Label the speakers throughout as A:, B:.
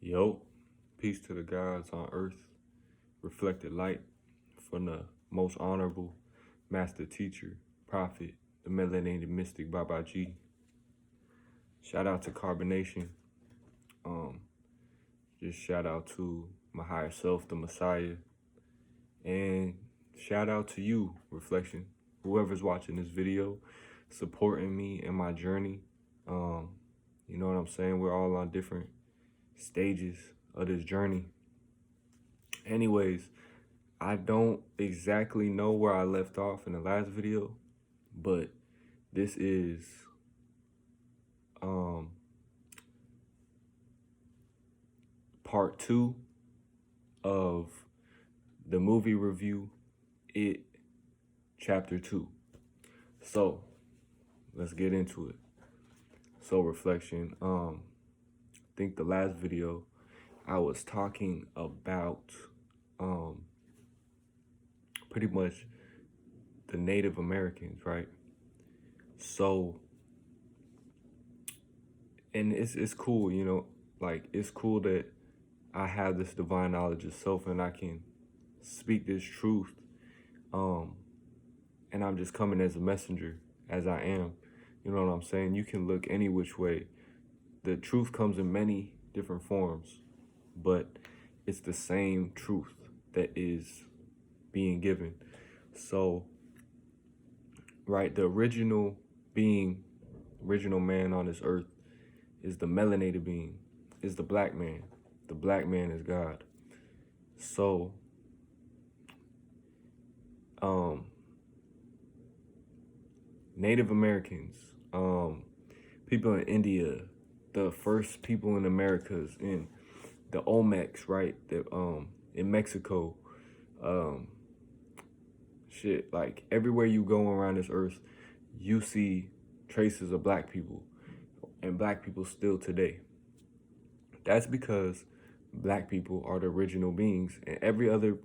A: Yo, peace to the gods on earth, reflected light from the most honorable master teacher, prophet, the melanated mystic Baba G. Shout out to Carbonation. Um, just shout out to my higher self, the Messiah. And shout out to you, Reflection. Whoever's watching this video, supporting me in my journey. You know what I'm saying? We're all on different stages of this journey. Anyways, I don't exactly know where I left off in the last video, but this is part 2 of the movie review, It Chapter 2. So let's get into it. So Reflection, I think the last video I was talking about pretty much the Native Americans, right? So, and it's cool, you know, like it's cool that I have this divine knowledge of self and I can speak this truth. And I'm just coming as a messenger as I am. You know what I'm saying? You can look any which way. The truth comes in many different forms, but it's the same truth that is being given. So, right, the original being, original man on this earth is the melanated being, is the black man. The black man is God. So, Native Americans, people in India, the first people in Americas, in the Olmecs, right? In Mexico, shit, like everywhere you go around this earth, you see traces of black people and black people still today. That's because black people are the original beings, and every other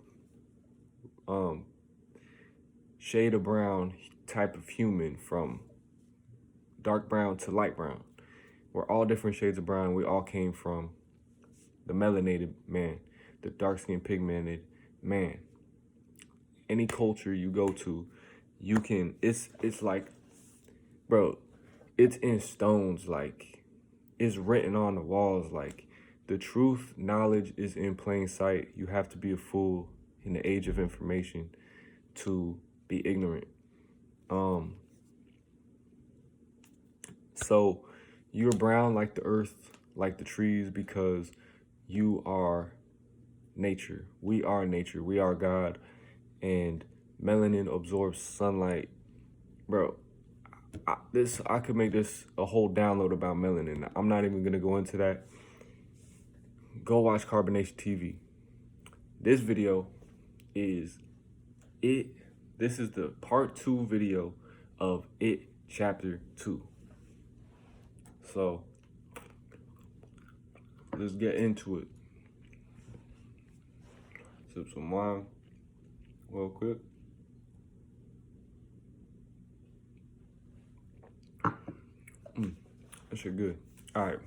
A: shade of brown type of human, from dark brown to light brown, we're all different shades of brown. We all came from the melanated man, the dark-skinned pigmented man. Any culture you go to, you can, it's like, bro, it's in stones, like it's written on the walls. Like the truth, knowledge is in plain sight. You have to be a fool in the age of information to be ignorant. So you're brown like the earth, like the trees, because you are nature. We are nature. We are God. And melanin absorbs sunlight. Bro, I could make this a whole download about melanin. I'm not even going to go into that. Go watch Carbonation TV. This video is it. This is the part 2 video of It Chapter 2. So let's get into it. Sip some wine real quick. That shit good. All right.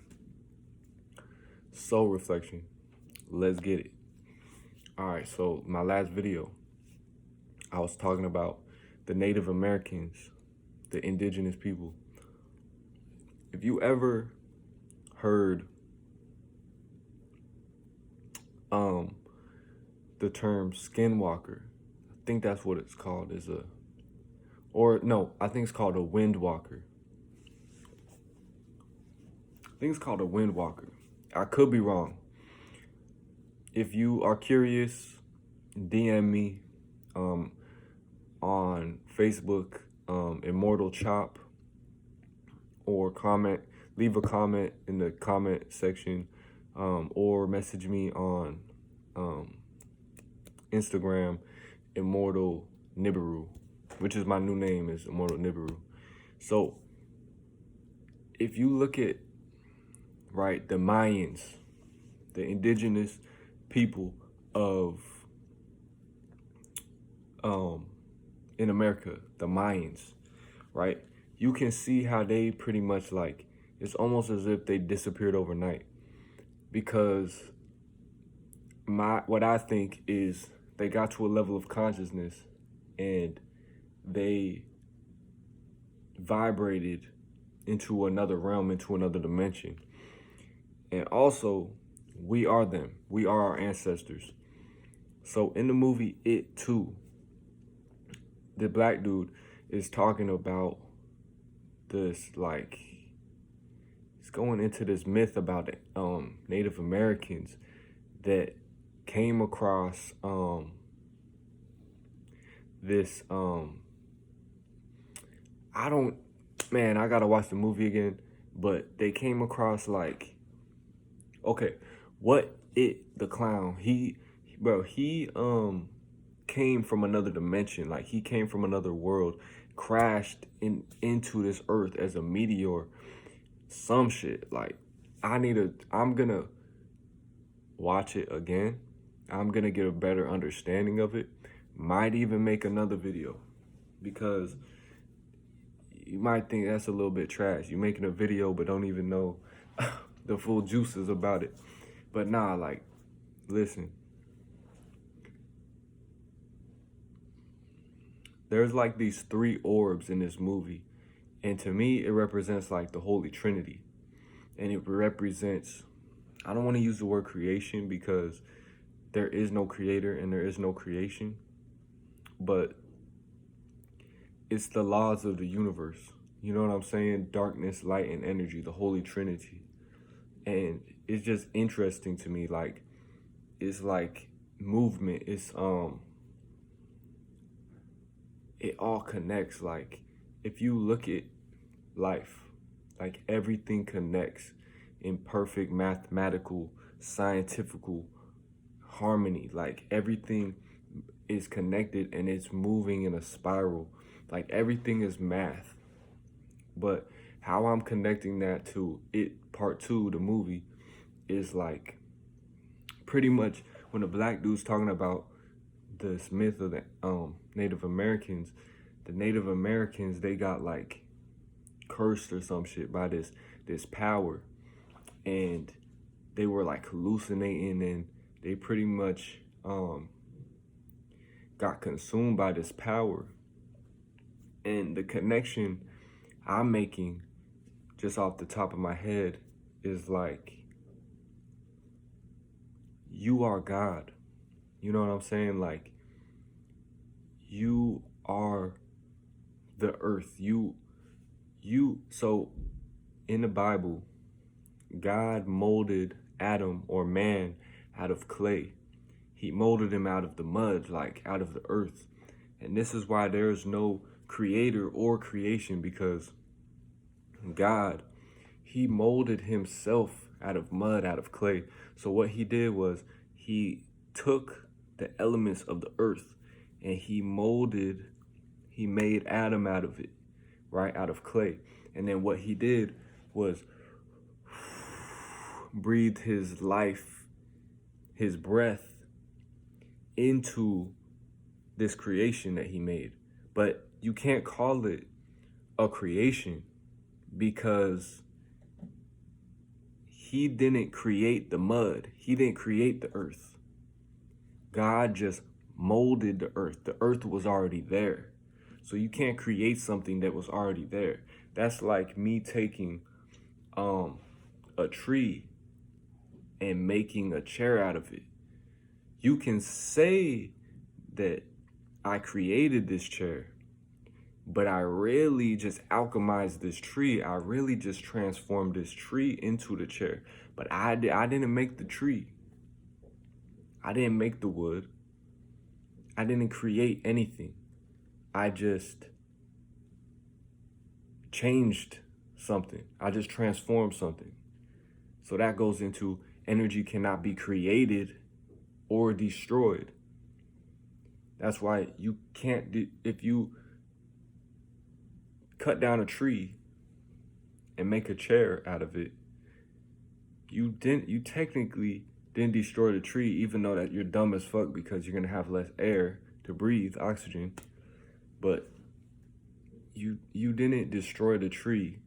A: Soul reflection. Let's get it. All right. So my last video, I was talking about the Native Americans, the indigenous people. If you ever heard the term skinwalker, I think that's what it's called. I think it's called a windwalker. I could be wrong. If you are curious, DM me on Facebook, Immortal Chop, or leave a comment in the comment section, or message me on Instagram, Immortal Nibiru, which is my new name, is Immortal Nibiru. So if you look at, right, the Mayans, the indigenous people of in America, the Mayans, right, you can see how they pretty much, like, it's almost as if they disappeared overnight. because what I think is they got to a level of consciousness and they vibrated into another realm, into another dimension. And also, we are them. We are our ancestors. So in the movie It Too, the black dude is talking about this, like, it's going into this myth about Native Americans that came across I gotta watch the movie again, but they came across, like, okay, the clown, he came from another dimension, like he came from another world, crashed into this earth as a meteor, some shit. Like, I'm gonna watch it again. I'm gonna get a better understanding of it. Might even make another video, because you might think that's a little bit trash. You're making a video but don't even know the full juices about it. But nah, like, listen. There's like these 3 orbs in this movie. And to me, it represents like the Holy Trinity. And it represents, I don't want to use the word creation because there is no creator and there is no creation. But it's the laws of the universe. You know what I'm saying? Darkness, light, and energy, the Holy Trinity. And it's just interesting to me, like, it's like movement. It's it all connects. Like, if you look at life, like, everything connects in perfect mathematical, scientifical harmony. Like, everything is connected and it's moving in a spiral. Like, everything is math. But how I'm connecting that to It Part 2, the movie, is like, pretty much when the black dude's talking about this myth of the Native Americans, the Native Americans, they got like cursed or some shit by this power, and they were like hallucinating, and they pretty much got consumed by this power. And the connection I'm making just off the top of my head is like, you are God. You know what I'm saying? Like, you are the earth. So in the Bible, God molded Adam, or man, out of clay. He molded him out of the mud, like out of the earth. And this is why there is no creator or creation, because God, he molded himself out of mud, out of clay. So what he did was he took the elements of the earth and he made Adam out of it, right? Out of clay. And then what he did was breathed his life, his breath into this creation that he made. But you can't call it a creation because he didn't create the mud. He didn't create the earth. God just molded the earth. The earth was already there. So you can't create something that was already there. That's like me taking a tree and making a chair out of it. You can say that I created this chair, but I really just alchemized this tree. I really just transformed this tree into the chair. But I didn't make the tree. I didn't make the wood. I didn't create anything. I just changed something. I just transformed something. So that goes into energy cannot be created or destroyed. That's why you can't, if you cut down a tree and make a chair out of it, you technically didn't destroy the tree, even though that you're dumb as fuck because you're gonna have less air to breathe, oxygen. But you didn't destroy the tree.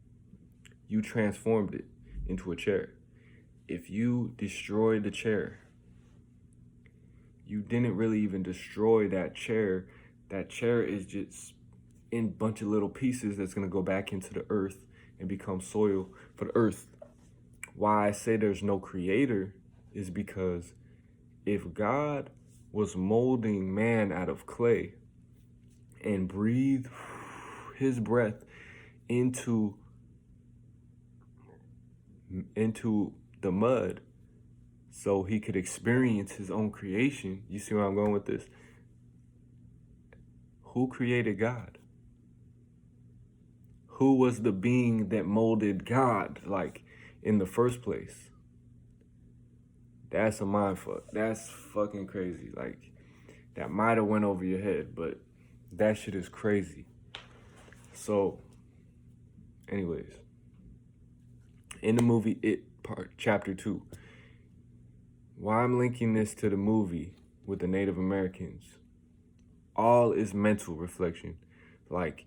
A: You transformed it into a chair. if you destroy the chair, you didn't really even destroy that chair. That chair is just in a bunch of little pieces that's going to go back into the earth and become soil for the earth. Why I say there's no creator is because if God was molding man out of clay and breathed his breath into the mud so he could experience his own creation, you see where I'm going with this? Who created God? Who was the being that molded God, like, in the first place? That's a mindfuck. That's fucking crazy. Like, that might have went over your head, but that shit is crazy. So, anyways, in the movie It Chapter 2, why I'm linking this to the movie with the Native Americans, all is mental reflection. Like,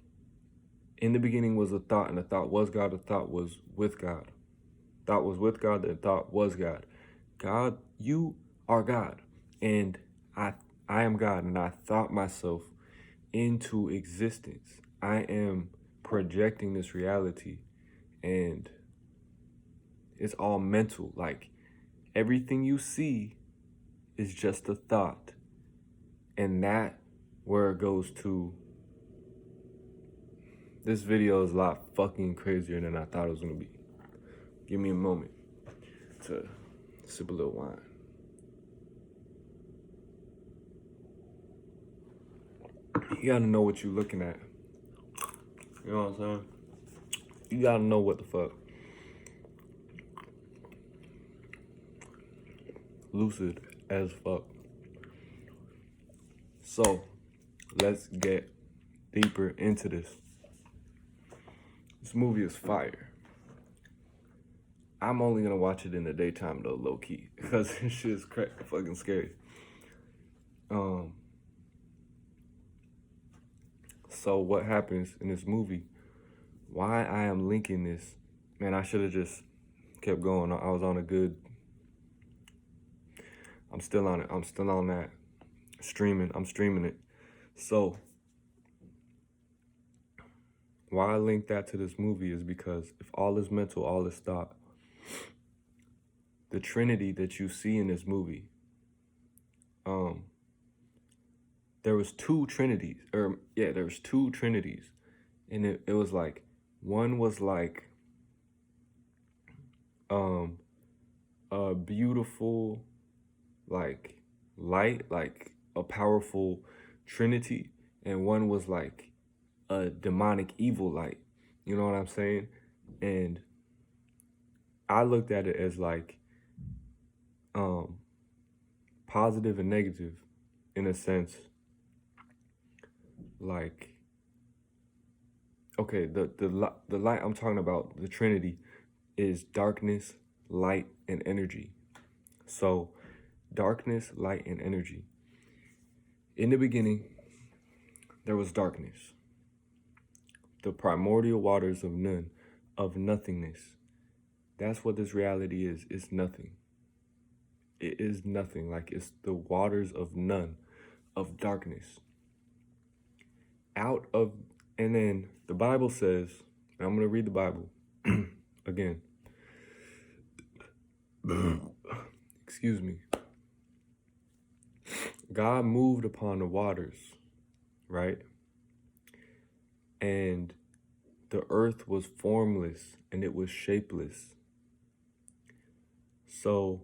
A: in the beginning was a thought, and the thought was God, the thought was with God. Thought was with God, the thought was God. God, you are God, and I am God, and I thought myself into existence. I am projecting this reality, and it's all mental. Like, everything you see is just a thought, and that where it goes to. This video is a lot fucking crazier than I thought it was gonna be. Give me a moment to sip a little wine. You gotta know what you're looking at. You know what I'm saying? You gotta know what the fuck. Lucid as fuck. So, let's get deeper into this. This movie is fire. I'm only gonna watch it in the daytime though, low key, because this shit is fucking scary. So what happens in this movie? Why I am linking this? Man, I should have just kept going. I was on a good. I'm still on it. I'm still on that streaming. I'm streaming it. So why I link that to this movie is because if all is mental, all is thought. The Trinity that you see in this movie, there was two Trinities, there was two Trinities, and it was like, one was like, a beautiful, like, light, like a powerful Trinity, and one was like a demonic evil light. You know what I'm saying? And I looked at it as like, positive and negative, in a sense. Like, okay, the light I'm talking about, the Trinity, is darkness, light, and energy. So, darkness, light, and energy. In the beginning, there was darkness. The primordial waters of none, of nothingness. That's what this reality is. It's nothing. It is nothing. Like, it's the waters of none, of darkness. And then the Bible says, and I'm going to read the Bible again. Excuse me. God moved upon the waters, right? And the earth was formless and it was shapeless. So,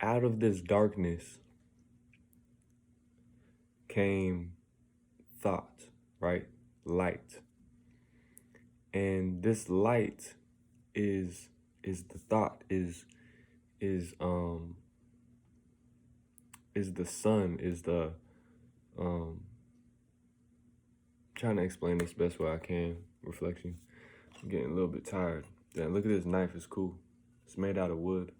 A: out of this darkness came thought, right? Light. And this light is the thought, is the sun, is the trying to explain this best way I can. Reflection. I'm getting a little bit tired. Damn, look at this knife. It's cool. It's made out of wood.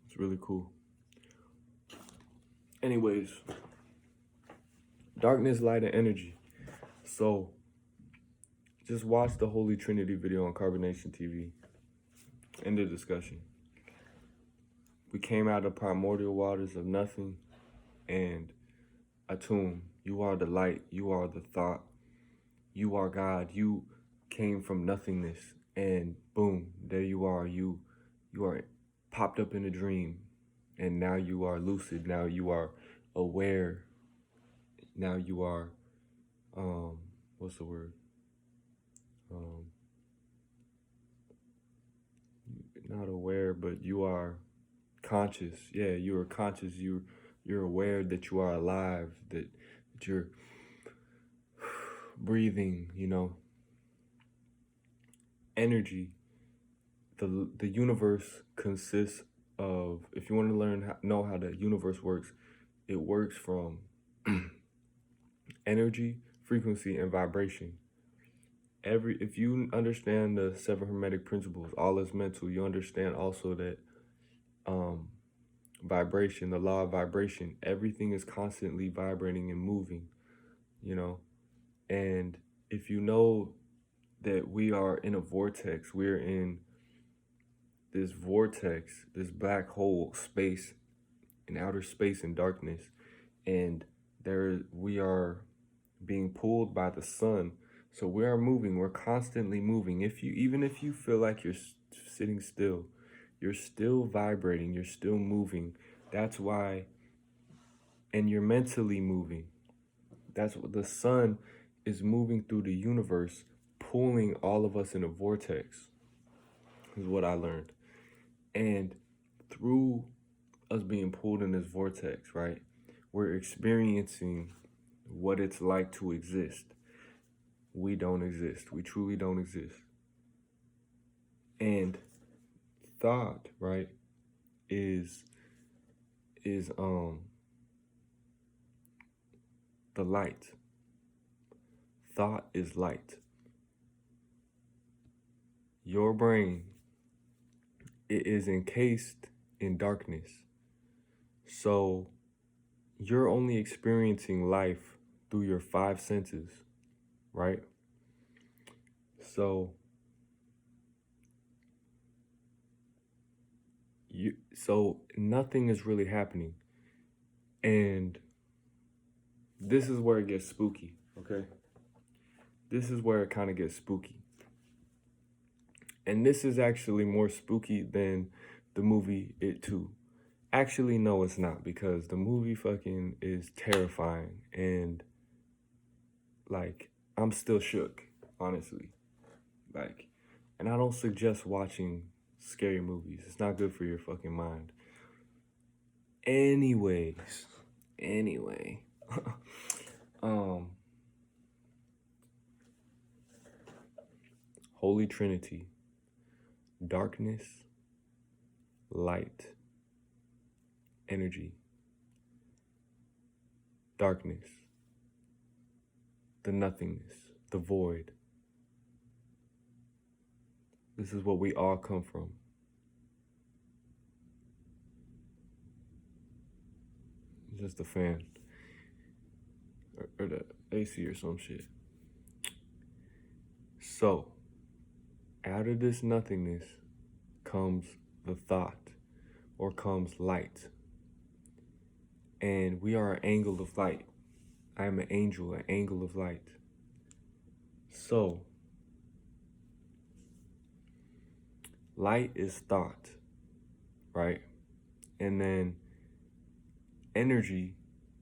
A: It's really cool. Anyways, darkness, light, and energy. So Just watch the Holy Trinity video on Carbonation TV. End of discussion. We came out of primordial waters of nothing, and Atum, you are the light, you are the thought, you are God. You came from nothingness, and boom, there you are. You are popped up in a dream, and now you are lucid. Now you are aware. Now you are, what's the word? Not aware, but you are conscious. Yeah, you are conscious. You're aware that you are alive, that you're breathing, you know. Energy. The universe consists of, if you want to know how the universe works, it works from energy, frequency, and vibration. If you understand the 7 Hermetic principles, all is mental, you understand also that vibration, the law of vibration, everything is constantly vibrating and moving, you know. And if you know that we are in a vortex, we're in this vortex, this black hole space, in outer space and darkness, and we are being pulled by the sun. So we are moving, we're constantly moving. Even if you feel like you're sitting still, you're still vibrating, you're still moving. That's why, and you're mentally moving. That's what the sun is moving through the universe, pulling all of us in a vortex, is what I learned. And through us being pulled in this vortex, right, we're experiencing what it's like to exist. We don't exist. We truly don't exist. And thought, right, is the light. Thought is light. Your brain, it is encased in darkness. So you're only experiencing life through your 5 senses, right? So nothing is really happening. And this is where it gets spooky, okay? This is where it kind of gets spooky. And this is actually more spooky than the movie It Too. Actually, no, it's not, because the movie fucking is terrifying, and like, I'm still shook, honestly. Like, and I don't suggest watching scary movies. It's not good for your fucking mind. Anyway, Holy Trinity, darkness, light, energy, darkness, the nothingness, the void. This is what we all come from. Just the fan. Or the AC or some shit. So, out of this nothingness comes the thought, or comes light. And we are an angle of light. I am an angel, an angle of light. So, light is thought, right? And then energy,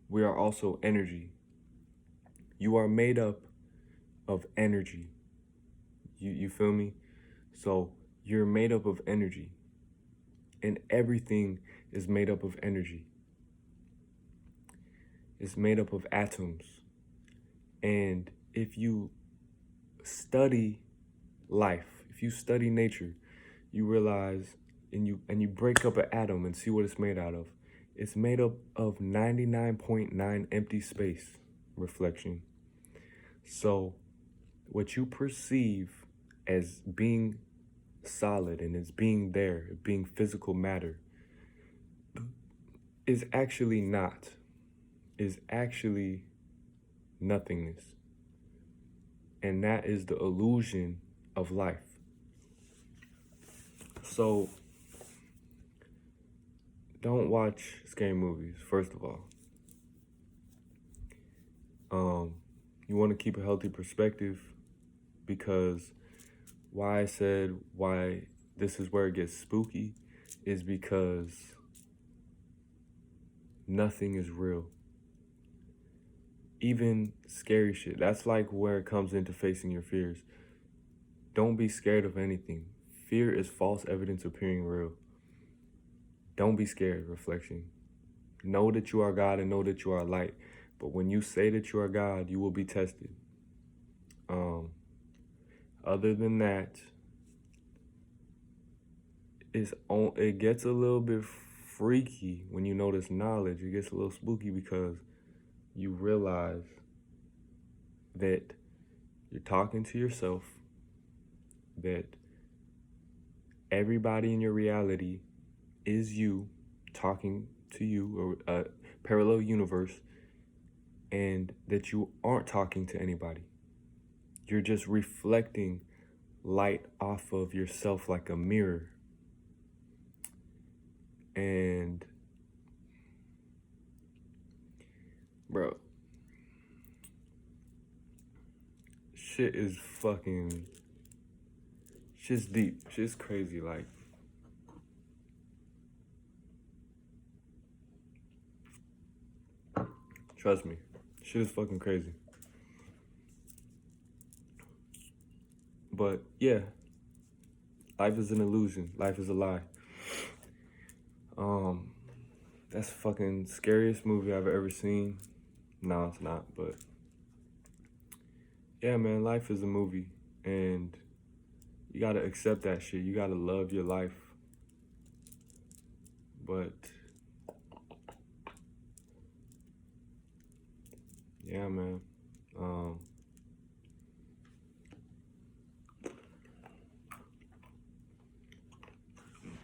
A: we are also energy. You are made up of energy. You feel me? So you're made up of energy, and everything is made up of energy. It's made up of atoms. And if you study life, if you study nature, you realize, and you break up an atom and see what it's made out of. It's made up of 99.9 empty space, reflection. So what you perceive as being solid and as being there, being physical matter, is actually nothingness. And that is the illusion of life. So, don't watch scary movies, first of all. You want to keep a healthy perspective, because why I said why this is where it gets spooky is because nothing is real. Even scary shit. That's like where it comes into facing your fears. Don't be scared of anything. Fear is false evidence appearing real. Don't be scared, reflection. Know that you are God and know that you are light. But when you say that you are God, you will be tested. Other than that, it gets a little bit freaky when you know this knowledge. It gets a little spooky because you realize that you're talking to yourself, that everybody in your reality is you talking to you, or a parallel universe, and that you aren't talking to anybody. You're just reflecting light off of yourself like a mirror. And bro, shit's deep. Shit's crazy. Like, trust me, shit is fucking crazy. But yeah, life is an illusion. Life is a lie. That's the fucking scariest movie I've ever seen. No, it's not, but yeah, man, life is a movie, and you gotta accept that shit. You gotta love your life. But yeah, man.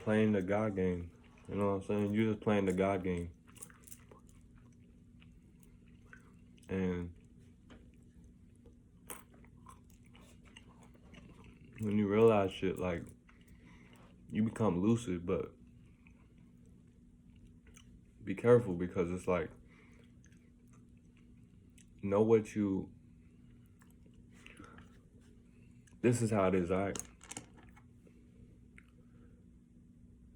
A: Playing the God game. You know what I'm saying? You're just playing the God game. And when you realize shit, like, you become lucid, but be careful, because it's like, know what you, this is how it is, alright?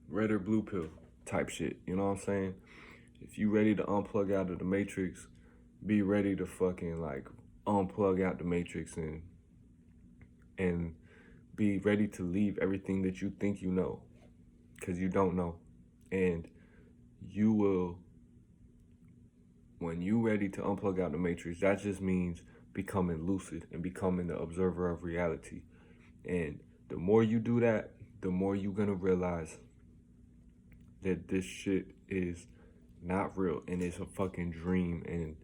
A: Red or blue pill type shit, you know what I'm saying? If you ready to unplug out of the matrix, be ready to fucking like unplug out the matrix and be ready to leave everything that you think you know, because you don't know. And you will, when you ready to unplug out the matrix, that just means becoming lucid and becoming the observer of reality. And the more you do that, the more you're gonna realize that this shit is not real and it's a fucking dream, and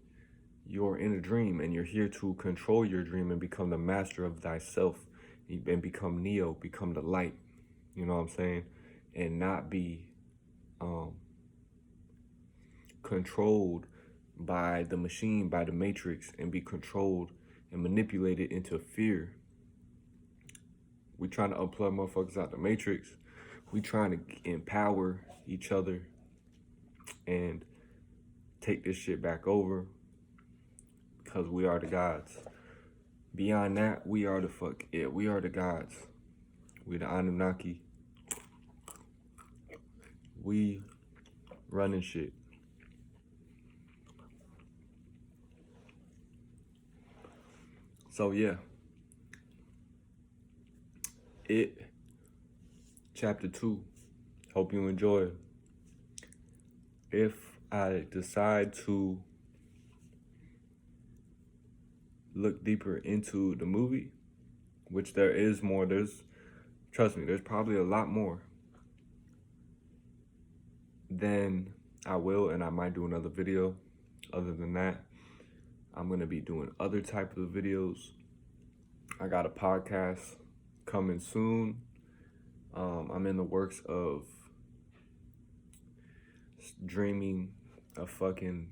A: you're in a dream, and you're here to control your dream and become the master of thyself and become Neo, become the light, you know what I'm saying? And not be controlled by the machine, by the matrix, and be controlled and manipulated into fear. We trying to unplug motherfuckers out the matrix. We trying to empower each other and take this shit back over, because we are the gods. Beyond that, we are we are the gods. We the Anunnaki. We running shit. So yeah, It Chapter 2. Hope you enjoy it. If I decide to look deeper into the movie, which there is more, trust me, there's probably a lot more, then I will, and I might do another video. Other than that, I'm gonna be doing other types of videos. I got a podcast coming soon. I'm in the works of dreaming a fucking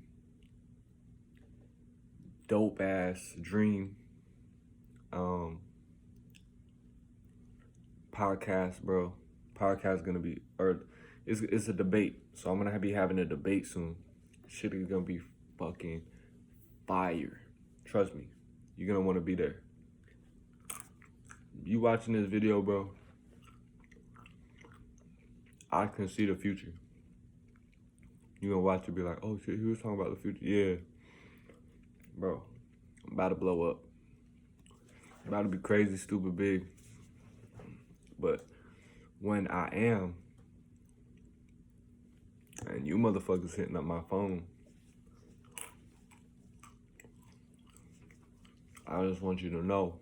A: dope ass dream Podcast, bro. Podcast gonna be, or it's a debate. So I'm gonna be having a debate soon. Shit is gonna be fucking fire. Trust me, you're gonna want to be there. You watching this video, bro? I can see the future. You gonna watch it, be like, oh shit, he was talking about the future. Yeah, bro, I'm about to blow up. About to be crazy, stupid, big. But when I am, and you motherfuckers hitting up my phone, I just want you to know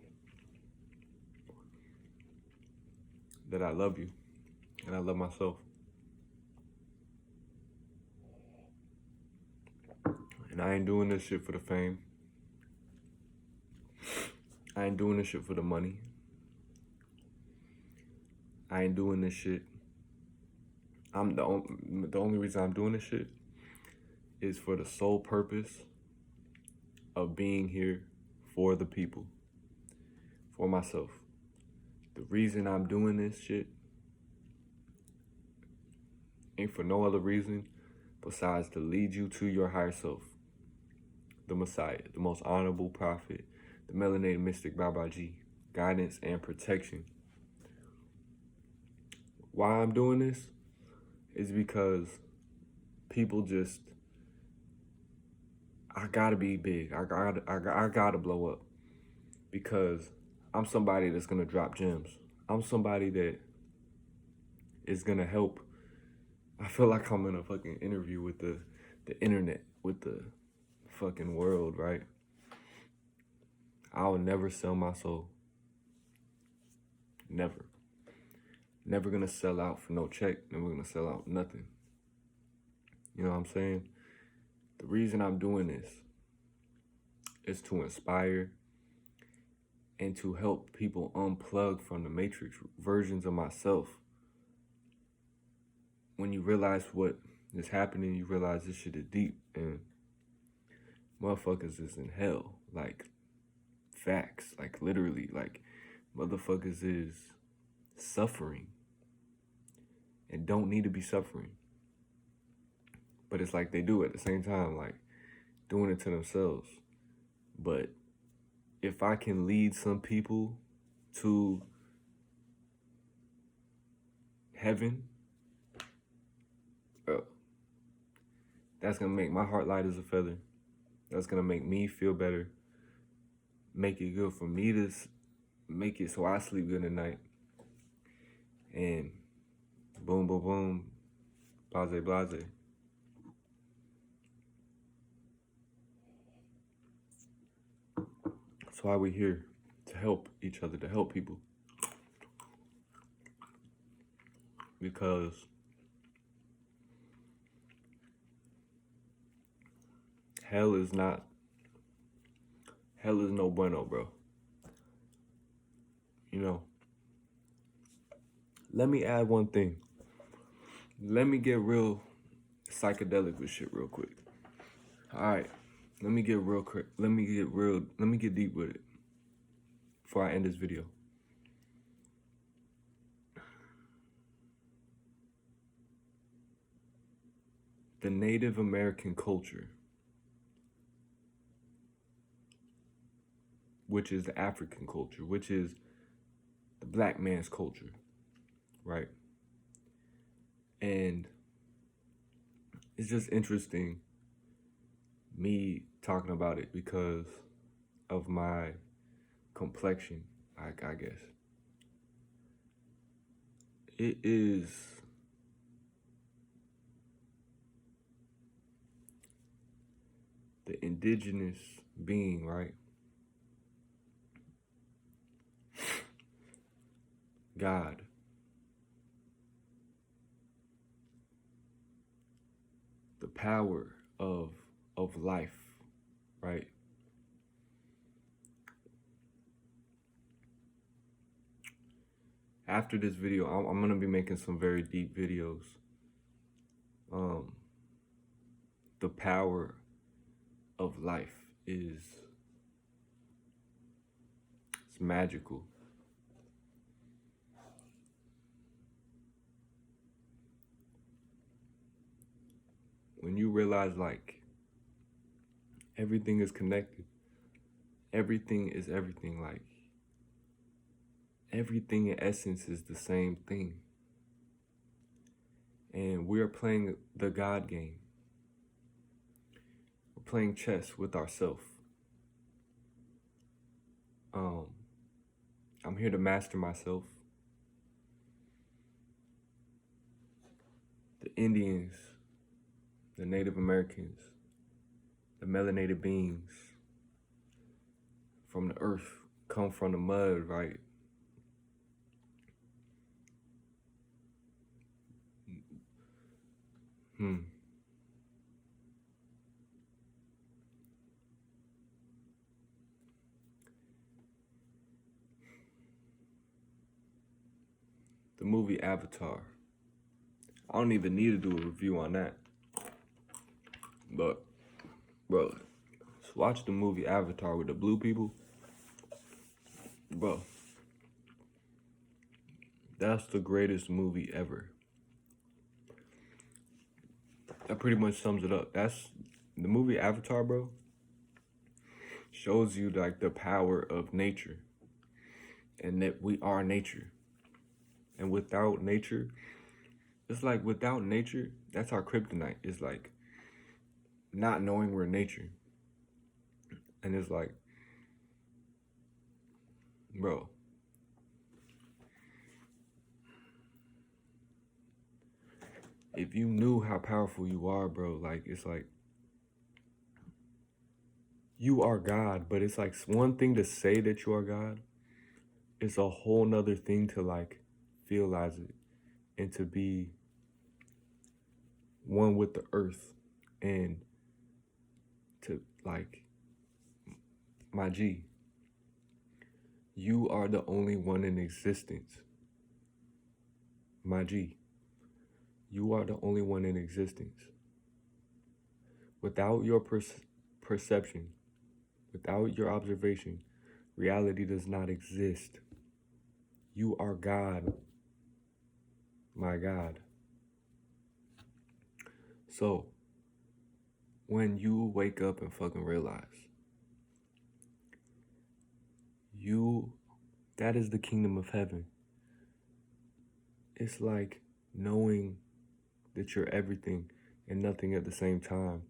A: that I love you and I love myself. And I ain't doing this shit for the fame. I ain't doing this shit for the money. I ain't doing this shit. The only reason I'm doing this shit is for the sole purpose of being here for the people, for myself. The reason I'm doing this shit ain't for no other reason besides to lead you to your higher self, the Messiah, the most honorable prophet, the melanated mystic Babaji, guidance and protection. Why I'm doing this is because people just, I gotta be big. I gotta blow up because I'm somebody that's gonna drop gems. I'm somebody that is gonna help. I feel like I'm in a fucking interview with the internet, with the fucking world, right? I will never sell my soul. Never. Never gonna sell out for no check. Never gonna sell out nothing. You know what I'm saying? The reason I'm doing this is to inspire and to help people unplug from the matrix versions of myself. When you realize what is happening, you realize this shit is deep and motherfuckers is in hell. Like, facts. Like, literally. Like, motherfuckers is suffering and don't need to be suffering. But it's like they do at the same time, like, doing it to themselves. But if I can lead some people to heaven, that's gonna make my heart light as a feather. That's gonna make me feel better. Make it good for me to make it so I sleep good at night. And boom, boom, boom, blase, blase. That's why we're here, to help each other, to help people. Because hell is no bueno, bro. You know, let me add one thing. Let me get real psychedelic with shit real quick. All right, let me get deep with it before I end this video. The Native American culture, which is the African culture, which is the black man's culture, right? And it's just interesting me talking about it because of my complexion, I guess. It is the indigenous being, right? God. The power of life, right? After this video, I'm gonna be making some very deep videos. The power of life is It's magical. When you realize, like, everything is connected, everything is everything, like, everything in essence is the same thing. And we're playing the God game. We're playing chess with ourselves. I'm here to master myself. The Indians, the Native Americans, the melanated beings from the earth come from the mud, right? The movie Avatar. I don't even need to do a review on that. But, bro, just watch the movie Avatar with the blue people. Bro, that's the greatest movie ever. That pretty much sums it up. That's the movie Avatar, bro. Shows you like the power of nature and that we are nature. And without nature, it's like without nature, that's our kryptonite. It's like not knowing we're nature. And it's like, bro, if you knew how powerful you are, bro, like, it's like, you are God, but it's like one thing to say that you are God. It's a whole nother thing to like realize it and to be one with the earth and to like, my G, you are the only one in existence. My G, you are the only one in existence. Without your perception, without your observation, reality does not exist. You are God, my God. So, when you wake up and fucking realize that is the kingdom of heaven. It's like knowing that you're everything and nothing at the same time.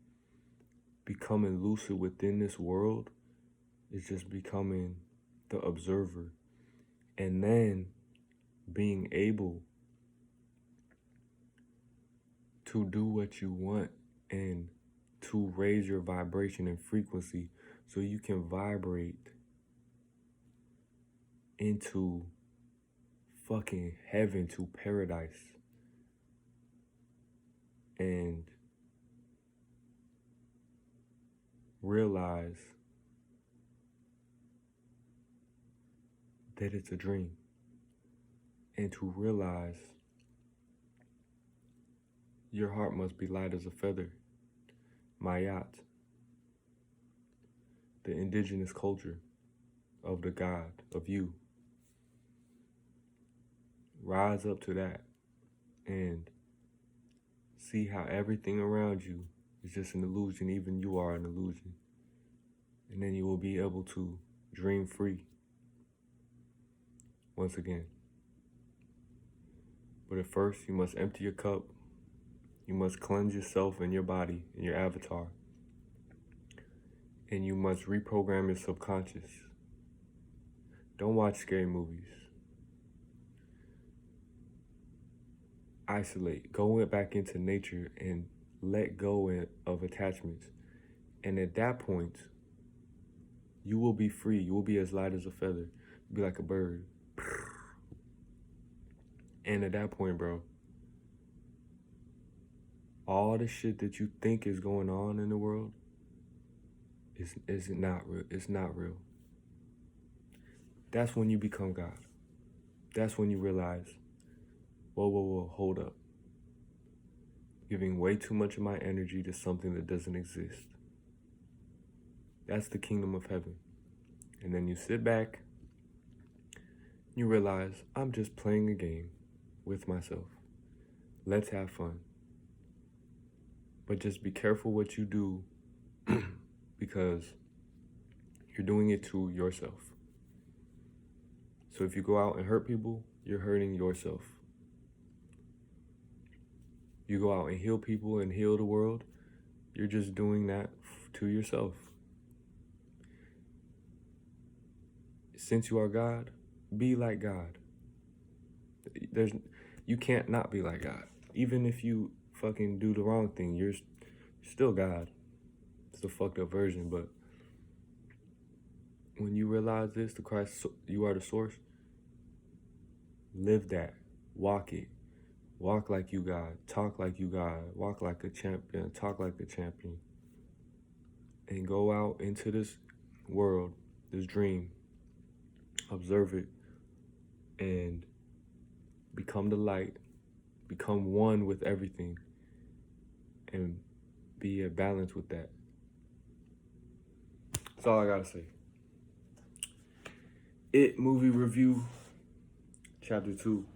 A: Becoming lucid within this world is just becoming the observer. And then being able to do what you want and to raise your vibration and frequency so you can vibrate into fucking heaven, to paradise. And realize that it's a dream. And to realize your heart must be light as a feather. Mayat, the indigenous culture of the God, of you. Rise up to that and see how everything around you is just an illusion. Even you are an illusion. And then you will be able to dream free once again. But at first, you must empty your cup. You must cleanse yourself and your body and your avatar. And you must reprogram your subconscious. Don't watch scary movies. Isolate. Go back into nature and let go of attachments. And at that point, you will be free. You will be as light as a feather. You'll be like a bird. And at that point, bro, all the shit that you think is going on in the world is not real. It's not real. That's when you become God. That's when you realize, whoa, hold up. Giving way too much of my energy to something that doesn't exist. That's the kingdom of heaven. And then you sit back you realize I'm just playing a game with myself. Let's have fun. But just be careful what you do because you're doing it to yourself. So if you go out and hurt people, you're hurting yourself. You go out and heal people and heal the world, you're just doing that to yourself. Since you are God, be like God. You can't not be like God. Even if you fucking do the wrong thing, you're still God. It's the fucked up version, but when you realize this, the Christ, you are the source, live that, walk it. Walk like you God, talk like you God, walk like a champion, talk like a champion. And go out into this world, this dream, observe it, and become the light, become one with everything, and be at balance with that. That's all I gotta say. It movie review, chapter 2.